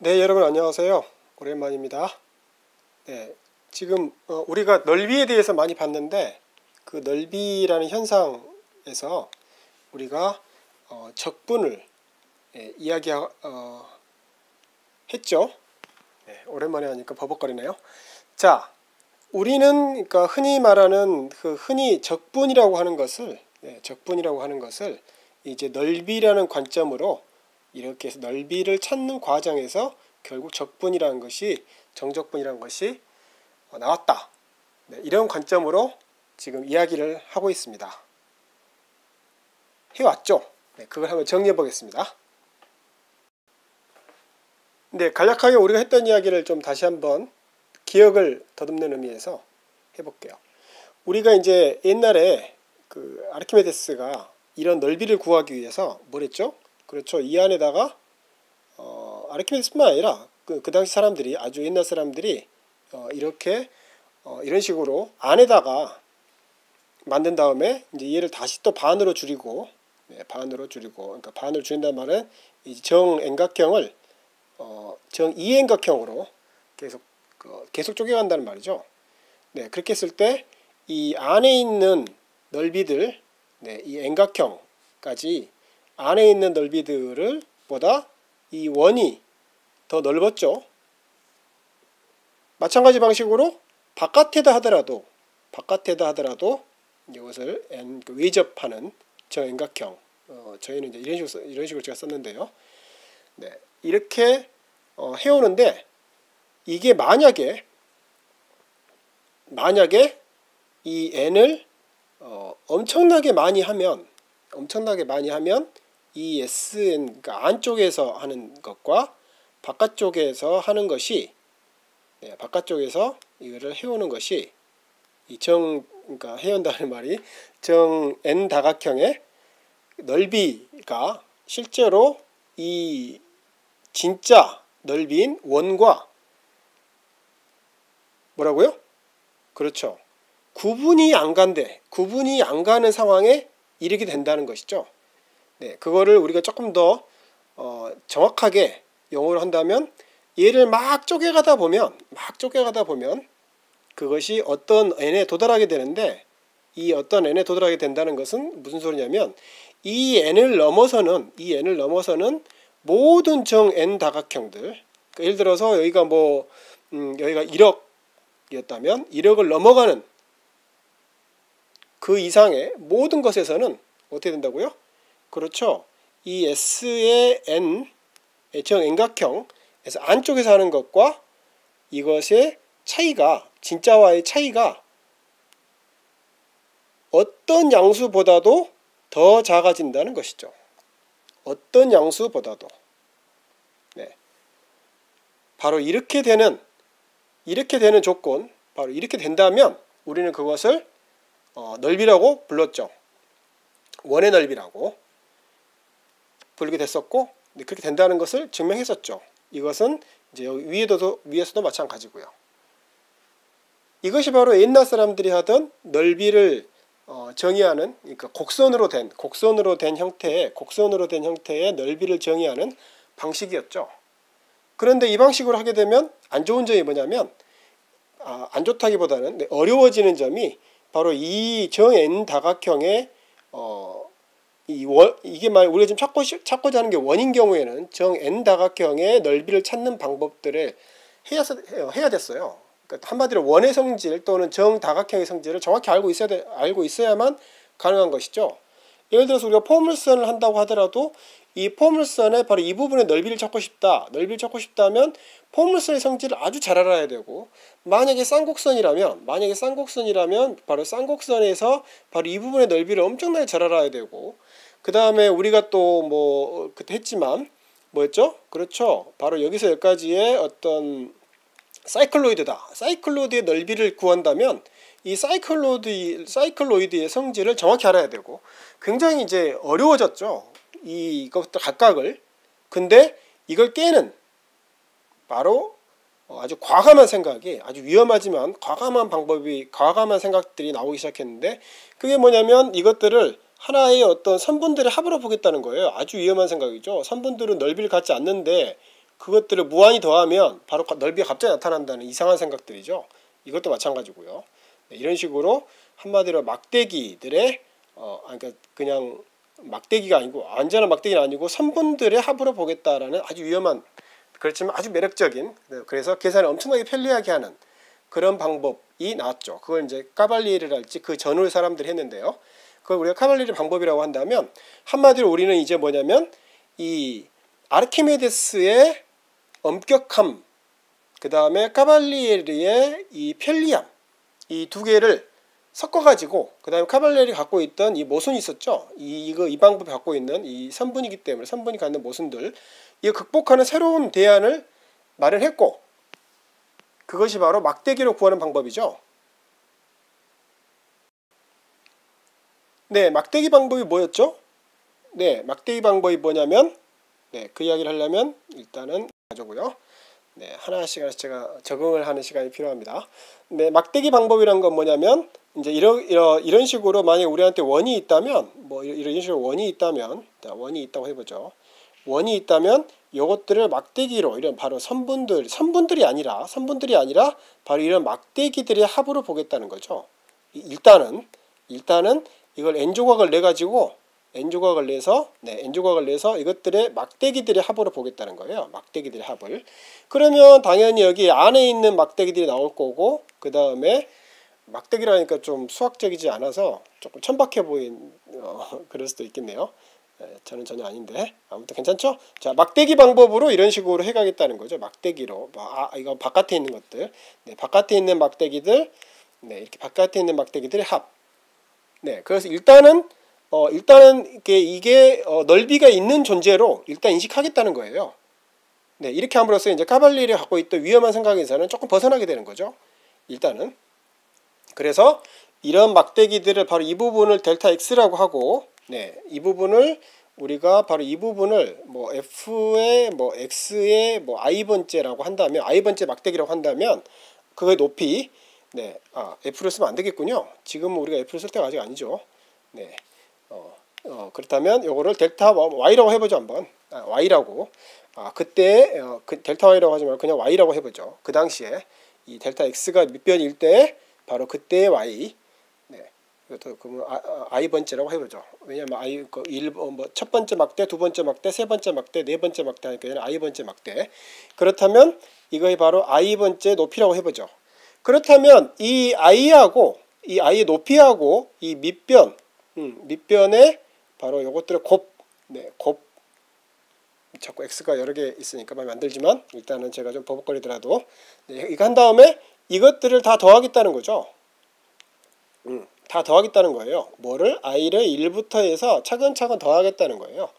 네, 여러분 안녕하세요. 오랜만입니다. 네, 지금 우리가 넓이에 대해서 많이 봤는데 그 넓이라는 현상에서 우리가 적분을 이야기했죠. 네, 오랜만에 하니까 버벅거리네요. 자, 우리는 그러니까 흔히 말하는 흔히 적분이라고 하는 것을 이제 넓이라는 관점으로 이렇게 해서 넓이를 찾는 과정에서 결국 적분이라는 것이 정적분이라는 것이 나왔다. 네, 이런 관점으로 지금 이야기를 하고 있습니다. 해왔죠? 네, 그걸 한번 정리해 보겠습니다. 네, 간략하게 우리가 했던 이야기를 좀 다시 한번 기억을 더듬는 의미에서 해볼게요. 우리가 이제 옛날에 그 아르키메데스가 이런 넓이를 구하기 위해서 뭘 했죠? 그렇죠. 이 안에다가 아르키메데스뿐만 아니라 그 당시 사람들이 아주 옛날 사람들이 이렇게 이런 식으로 안에다가 만든 다음에 이제 얘를 다시 또 반으로 줄이고, 그러니까 반으로 줄인다는 말은 이 정円각형을 정이円각형으로 계속 쪼개간다는 말이죠. 네, 그렇게 했을 때 이 안에 있는 넓이들, 이円각형까지 안에 있는 넓이들을 보다 이 원이 더 넓었죠. 마찬가지 방식으로 바깥에다 하더라도 이것을 외접하는 정円각형, 저희는 이제 이런 식으로 제가 썼는데요. 네, 이렇게 해오는데 이게 만약에 이 n을 엄청나게 많이 하면 이 Sn, 그러니까 안쪽에서 하는 것과 바깥쪽에서 하는 것이, 바깥쪽에서 이거를 해오는 것이 그러니까 해온다는 말이 정 n 다각형의 넓이가 실제로 이 진짜 넓이인 원과 뭐라고요? 그렇죠. 구분이 안 가는 상황에 이르게 된다는 것이죠. 네, 그거를 우리가 조금 더 정확하게 영어로 한다면 얘를 막 쪼개가다 보면 그것이 어떤 n에 도달하게 되는데, 이 어떤 n에 도달하게 된다는 것은 무슨 소리냐면 이 n을 넘어서는 모든 정 n 다각형들, 그러니까 예를 들어서 여기가 여기가 1억이었다면 1억을 넘어가는 그 이상의 모든 것에서는 어떻게 된다고요? 그렇죠. 이 S의 n, 정円각형에서 안쪽에서 하는 것과 이것의 차이가, 진짜와의 차이가 어떤 양수보다도 더 작아진다는 것이죠. 어떤 양수보다도. 네. 바로 이렇게 되는 조건, 바로 이렇게 된다면 우리는 그것을 넓이라고 불렀죠. 원의 넓이라고 부르게 됐었고, 그렇게 된다는 것을 증명했었죠. 이것은 이제 위에서도 마찬가지고요. 이것이 바로 옛날 사람들이 하던 넓이를 정의하는, 그러니까 곡선으로 된 형태의 넓이를 정의하는 방식이었죠. 그런데 이 방식으로 하게 되면 안 좋은 점이 뭐냐면, 안 좋다기보다는 어려워지는 점이 바로 이 정 n 다각형의 이게 우리가 지금 찾고자 하는 게 원인 경우에는 정 n 다각형의 넓이를 찾는 방법들을 해야 됐어요. 그러니까 한마디로 원의 성질 또는 정 다각형의 성질을 정확히 알고 있어야만 가능한 것이죠. 예를 들어서 우리가 포물선을 한다고 하더라도 이 포물선의 바로 이 부분의 넓이를 찾고 싶다면 포물선의 성질을 아주 잘 알아야 되고, 만약에 쌍곡선이라면 바로 쌍곡선에서 바로 이 부분의 넓이를 엄청나게 잘 알아야 되고, 그 다음에 우리가 또 그때 했지만 뭐였죠? 그렇죠. 바로 여기서 여기까지의 어떤 사이클로이드의 넓이를 구한다면 이 사이클로이드의 성질을 정확히 알아야 되고, 굉장히 이제 어려워졌죠. 이것들 각각을. 근데 이걸 깨는 바로 아주 과감한 생각이, 아주 위험하지만 과감한 생각들이 나오기 시작했는데, 그게 뭐냐면 이것들을 하나의 어떤 선분들의 합으로 보겠다는 거예요. 아주 위험한 생각이죠. 선분들은 넓이를 갖지 않는데 그것들을 무한히 더하면 바로 넓이가 갑자기 나타난다는 이상한 생각들이죠. 이것도 마찬가지고요. 네, 이런 식으로 한마디로 막대기들의 그러니까 그냥 막대기가 아니고 완전한 막대기는 아니고 선분들의 합으로 보겠다라는 아주 위험한, 그렇지만 아주 매력적인, 그래서 계산을 엄청나게 편리하게 하는 그런 방법이 나왔죠. 그걸 이제 까발리에르랄지 그 전후의 사람들이 했는데요. 그걸 우리가 카발리에르 방법이라고 한다면 한마디로 우리는 이제 뭐냐면 이 아르키메데스의 엄격함, 그 다음에 까발리에르의 이 편리함, 이 두 개를 섞어가지고, 그 다음에 카발리에르가 갖고 있던 이 모순이 있었죠. 이 방법이 갖고 있는 이 선분이기 때문에 선분이 갖는 모순들, 이거 극복하는 새로운 대안을 마련했고, 그것이 바로 막대기로 구하는 방법이죠. 네, 막대기 방법이 뭐였죠? 네, 막대기 방법이 뭐냐면, 네, 그 이야기를 하려면 일단은 가져고요. 네, 하나씩 제가 적응을 하는 시간이 필요합니다. 네, 막대기 방법이란 건 뭐냐면 이제 이런 식으로 만약에 우리한테 원이 있다면, 뭐 이런 식으로 원이 있다면, 자, 원이 있다고 해보죠. 원이 있다면 요것들을 막대기로, 이런 바로 선분들이 아니라 바로 이런 막대기들의 합으로 보겠다는 거죠. 일단은 이걸 n조각을 내 가지고 n조각을 내서 이것들의 막대기들의 합으로 보겠다는 거예요. 막대기들의 합을. 그러면 당연히 여기 안에 있는 막대기들이 나올 거고, 그 다음에 막대기라니까 좀 수학적이지 않아서 조금 천박해 보인 그럴 수도 있겠네요. 저는 전혀 아닌데 아무튼 괜찮죠? 자, 막대기 방법으로 이런 식으로 해가겠다는 거죠. 막대기로. 이거 바깥에 있는 것들, 네, 바깥에 있는 막대기들, 네, 이렇게 바깥에 있는 막대기들의 합. 네, 그래서 일단은 이게 넓이가 있는 존재로 일단 인식하겠다는 거예요. 네, 이렇게 함으로써 이제 까발리에르가 갖고 있던 위험한 생각에서는 조금 벗어나게 되는 거죠. 일단은. 그래서 이런 막대기들을 바로 이 부분을 델타 x라고 하고, 네, 이 부분을 우리가 바로 이 부분을 뭐 f의 뭐 x의 뭐 i번째라고 한다면, i번째 막대기라고 한다면 그의 높이, 네, f를 쓰면 안 되겠군요. 지금은 우리가 f를 쓸 때가 아직 아니죠. 네, 그렇다면 요거를 델타 y라고 해보죠. 한번 y라고. 그때 그 델타 y라고 하지 말고 그냥 y라고 해보죠. 그 당시에 이 델타 x가 밑변일 때 바로 그때의 y. 네, 이것도 그러면 i 번째라고 해보죠. 왜냐하면 첫 번째 막대, 두 번째 막대, 세 번째 막대, 네 번째 막대 하니까 얘는 i 번째 막대. 그렇다면 이거의 바로 i 번째 높이라고 해보죠. 그렇다면 이 i하고 이 i의 높이하고 이 밑변에 바로 요것들의 곱, 네, 자꾸 x가 여러 개 있으니까 마음에 안 들지만 일단은 제가 좀 버벅거리더라도, 네, 이거 한 다음에 이것들을 다 더하겠다는 거죠. 다 더하겠다는 거예요. 뭐를? i를 1부터 해서 차근차근 더하겠다는 거예요.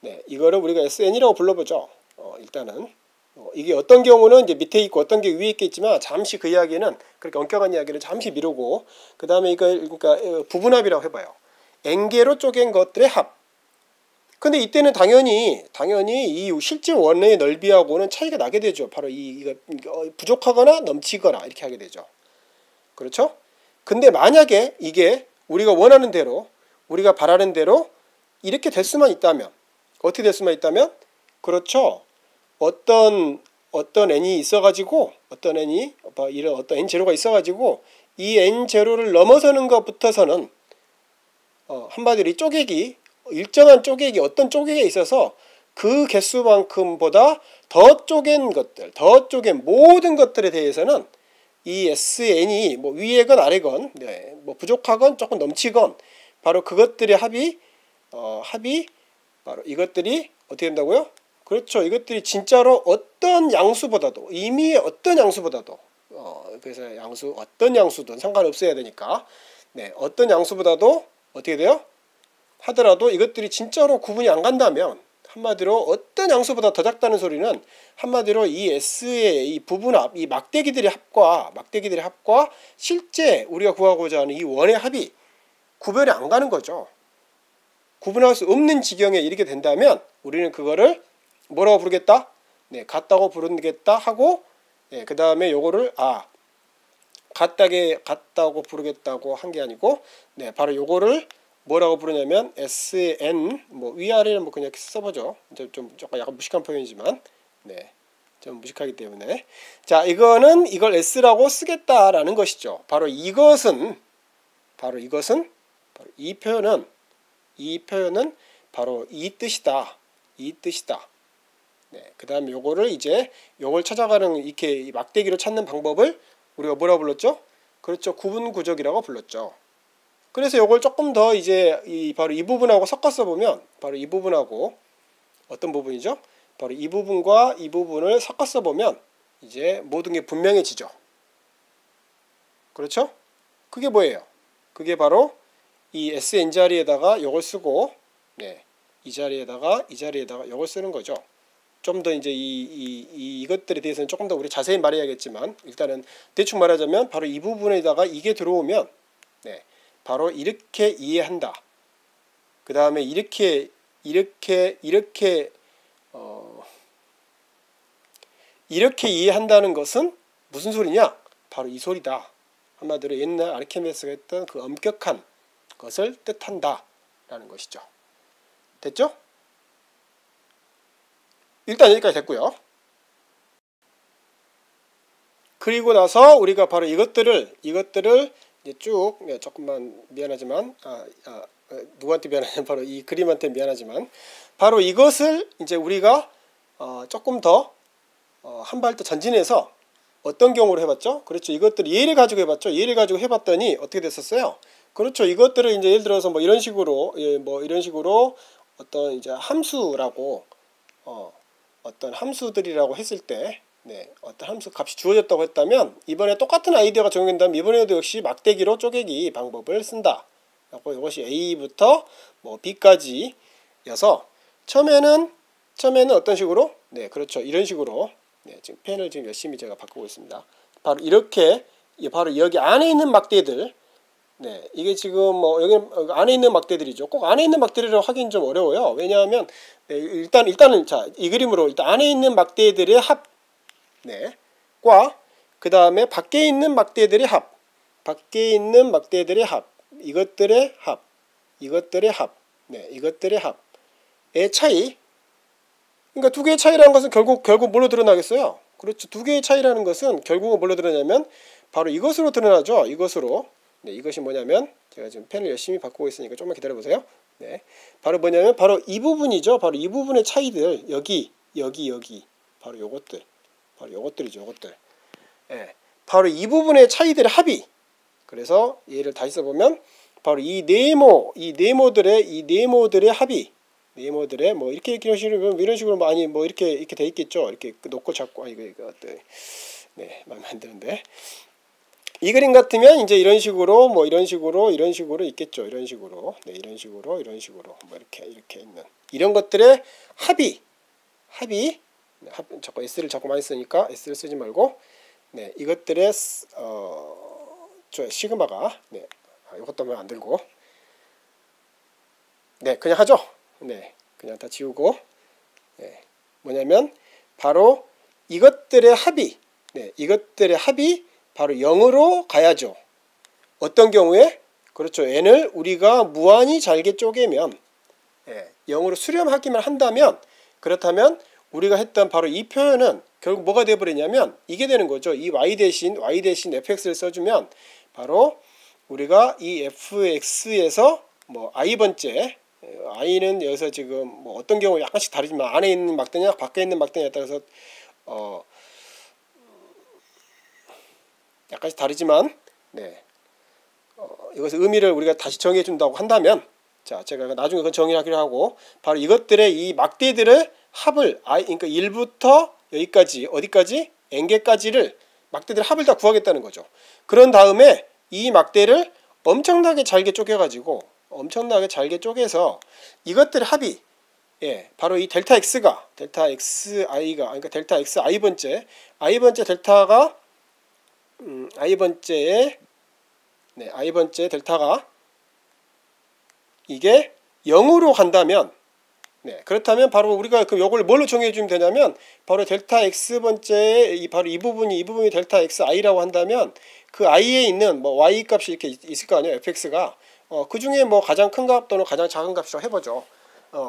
네, 이거를 우리가 sn이라고 불러보죠. 일단은 이게 어떤 경우는 이제 밑에 있고 어떤 게 위에 있겠지만 잠시 그 이야기는, 그렇게 엄격한 이야기를 잠시 미루고, 그 다음에 이걸 그러니까 부분합이라고 해봐요. n개로 쪼갠 것들의 합. 근데 이때는 당연히 이 실제 원의 넓이하고는 차이가 나게 되죠. 바로 이거 부족하거나 넘치거나 이렇게 하게 되죠. 그렇죠? 근데 만약에 이게 우리가 원하는 대로, 우리가 바라는 대로 이렇게 될 수만 있다면, 어떻게 될 수만 있다면, 그렇죠, 어떤 n이 있어가지고, 어떤 n 제로가 있어가지고 이 n 제로를 넘어서는 것부터서는 한마디로 이 쪼개기, 일정한 쪼개기, 어떤 쪼개기에 있어서 그 개수만큼보다 더 쪼갠 것들, 더 쪼갠 모든 것들에 대해서는 이 sn이 뭐 위에건 아래건, 네, 뭐 부족하건 조금 넘치건, 바로 그것들의 합이 바로 이것들이 어떻게 된다고요? 그렇죠. 이것들이 진짜로 어떤 양수보다도, 임의의 어떤 양수보다도, 그래서 어떤 양수든 상관없어야 되니까, 네, 어떤 양수보다도 어떻게 돼요? 하더라도 이것들이 진짜로 구분이 안 간다면, 한마디로 어떤 양수보다 더 작다는 소리는 한마디로 이 S의 이 부분합, 이 막대기들의 합과 실제 우리가 구하고자 하는 이 원의 합이 구별이 안 가는 거죠. 구분할 수 없는 지경에 이르게 된다면 우리는 그거를 뭐라고 부르겠다? 네, 같다고 부르겠다 하고, 네, 그 다음에 요거를 같다고 부르겠다고 한 게 아니고, 네, 바로 요거를 뭐라고 부르냐면 SN 뭐 위아래를 뭐 그냥 이렇게 써보죠. 이제 좀 약간 무식한 표현이지만 네, 좀 무식하기 때문에 자 이거는 이걸 S라고 쓰겠다라는 것이죠. 바로 이것은 바로 이 표현은 바로 이 뜻이다. 이 뜻이다. 네, 그 다음에 요거를 이제 요걸 찾아가는 이렇게 막대기로 찾는 방법을 우리가 뭐라고 불렀죠? 그렇죠. 구분구적이라고 불렀죠. 그래서 요걸 조금 더 이제 바로 이 부분하고 섞어서 보면 바로 이 부분하고 어떤 부분이죠? 바로 이 부분과 이 부분을 섞어서 보면 이제 모든 게 분명해지죠. 그렇죠? 그게 뭐예요? 그게 바로 이 SN 자리에다가 요걸 쓰고 네, 이 자리에다가 요걸 쓰는 거죠. 좀 더 이제 이것들에 대해서는 조금 더 우리 자세히 말해야겠지만 일단은 대충 말하자면 바로 이 부분에다가 이게 들어오면 네, 바로 이렇게 이해한다. 그 다음에 이렇게 이해한다는 것은 무슨 소리냐? 바로 이 소리다. 한마디로 옛날 아르키메데스가 했던 그 엄격한 것을 뜻한다 라는 것이죠. 됐죠? 일단 여기까지 됐고요. 그리고 나서 우리가 바로 이것들을 이제 쭉 조금만 미안하지만 누구한테 미안하냐면 바로 이 그림한테 미안하지만 바로 이것을 이제 우리가 조금 더 한 발 더 전진해서 어떤 경우로 해봤죠? 그렇죠. 이것들 예를 가지고 해봤죠. 예를 가지고 해봤더니 어떻게 됐었어요? 그렇죠. 이것들을 이제 예를 들어서 뭐 이런 식으로 어떤 이제 함수라고 어떤 함수들이라고 했을 때 네, 어떤 함수 값이 주어졌다고 했다면 이번에 똑같은 아이디어가 적용된다면 이번에도 역시 막대기로 쪼개기 방법을 쓴다. 그리고 이것이 A부터 뭐 B까지여서 처음에는 어떤 식으로? 네, 그렇죠. 이런 식으로 네, 지금 펜을 지금 열심히 제가 바꾸고 있습니다. 바로 이렇게 바로 여기 안에 있는 막대들 네, 이게 지금 뭐 여기 안에 있는 막대들이죠. 꼭 안에 있는 막대를 하긴 좀 어려워요. 왜냐하면 네, 일단은 자, 이 그림으로 일단 안에 있는 막대들의 합 네, 과 그 다음에 밖에 있는 막대들의 합, 이것들의 합, 네, 이것들의 합의 차이. 그러니까 두 개의 차이라는 것은 결국 뭘로 드러나겠어요? 그렇죠. 두 개의 차이라는 것은 결국은 뭘로 드러나냐면 바로 이것으로 드러나죠. 이것으로. 네, 이것이 뭐냐면 제가 지금 펜을 열심히 바꾸고 있으니까 조금만 기다려 보세요. 네, 바로 뭐냐면 바로 이 부분이죠. 바로 이 부분의 차이들 여기 바로 요것들. 바로 요것들이죠. 요것들. 예. 바로 이 부분의 차이들의 합이. 그래서 얘를 다시 써보면 바로 이 네모들의 합이. 네모들의 뭐 이런 식으로 많이 뭐 이렇게 돼 있겠죠. 이렇게 놓고 잡고 이거 네, 마음에 안 드는데. 이 그림 같으면 이제 이런 식으로 있겠죠. 이런 식으로. 네, 이런 식으로 뭐 이렇게 있는 이런 것들의 합이 자꾸 S를 자꾸 많이 쓰니까 S를 쓰지 말고 네, 이것들의 저 시그마가 네, 이것도 하면 안 들고 네, 그냥 하죠. 네, 그냥 다 지우고 네, 뭐냐면 바로 이것들의 합이 네, 이것들의 합이 바로 0으로 가야죠. 어떤 경우에? 그렇죠. n을 우리가 무한히 잘게 쪼개면 0으로 수렴하기만 한다면 그렇다면 우리가 했던 바로 이 표현은 결국 뭐가 되어버리냐면 이게 되는 거죠. 이 y 대신 fx를 써주면 바로 우리가 이 fx에서 뭐 i번째 i는 여기서 지금 뭐 어떤 경우 약간씩 다르지만 안에 있는 막대냐 밖에 있는 막대냐에 따라서 약간씩 다르지만 네, 이것의 의미를 우리가 다시 정해 준다고 한다면 자, 제가 나중에 그건 정의하기로 하고 바로 이것들의 이 막대들의 합을 그러니까 1부터 여기까지 어디까지? n개까지를 막대들 합을 다 구하겠다는 거죠. 그런 다음에 이 막대를 엄청나게 잘게 쪼개가지고 쪼개서 이것들의 합이 바로 이 델타 xi가 그러니까 델타 x i번째 델타가 i번째 델타가 이게 0으로 간다면 네, 그렇다면 바로 우리가 그 요걸 뭘로 정해 주면 되냐면 바로 델타 x번째의 바로 이 부분이 델타 xi라고 한다면 그 i에 있는 뭐 y 값이 이렇게 있을 거 아니에요. fx가 그 중에 뭐 가장 큰 값 또는 가장 작은 값이라고 해보죠.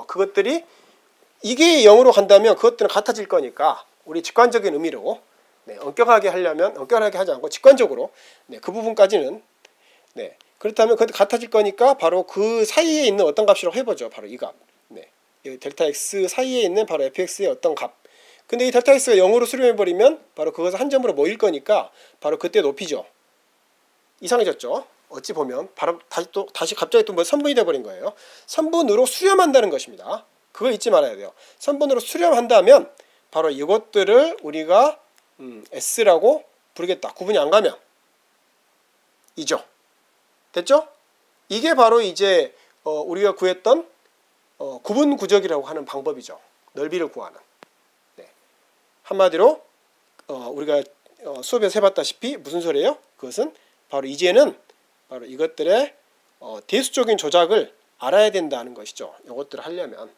그것들이 이게 0으로 간다면 그것들은 같아질 거니까 우리 직관적인 의미로 네, 엄격하게 하려면 엄격하게 하지 않고 직관적으로 네, 그 부분까지는 네, 그렇다면 그 같아질 거니까 바로 그 사이에 있는 어떤 값이라고 해보죠. 바로 이 값. 네, 이 델타 x 사이에 있는 바로 fx의 어떤 값. 근데 이 델타 x가 0으로 수렴해버리면 바로 그것은 한 점으로 모일 거니까 바로 그때 높이죠. 이상해졌죠. 어찌 보면 바로 다시 갑자기 또 뭐 선분이 돼버린 거예요. 선분으로 수렴한다는 것입니다. 그걸 잊지 말아야 돼요. 선분으로 수렴한다면 바로 이것들을 우리가 S라고 부르겠다. 구분이 안 가면 이죠. 됐죠? 이게 바로 이제 우리가 구했던 구분 구적이라고 하는 방법이죠. 넓이를 구하는. 네. 한마디로 우리가 수업에서 해봤다시피 무슨 소리예요? 그것은 바로 이제는 바로 이것들의 대수적인 조작을 알아야 된다는 것이죠. 이것들을 하려면.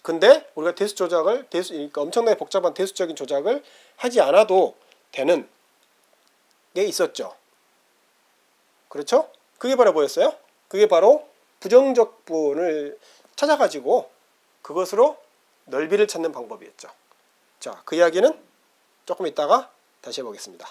근데 우리가 대수 조작을 그러니까 엄청나게 복잡한 대수적인 조작을 하지 않아도 되는 게 있었죠. 그렇죠? 그게 바로 뭐였어요? 그게 바로 부정적분을 찾아가지고 그것으로 넓이를 찾는 방법이었죠. 자, 그 이야기는 조금 이따가 다시 해보겠습니다.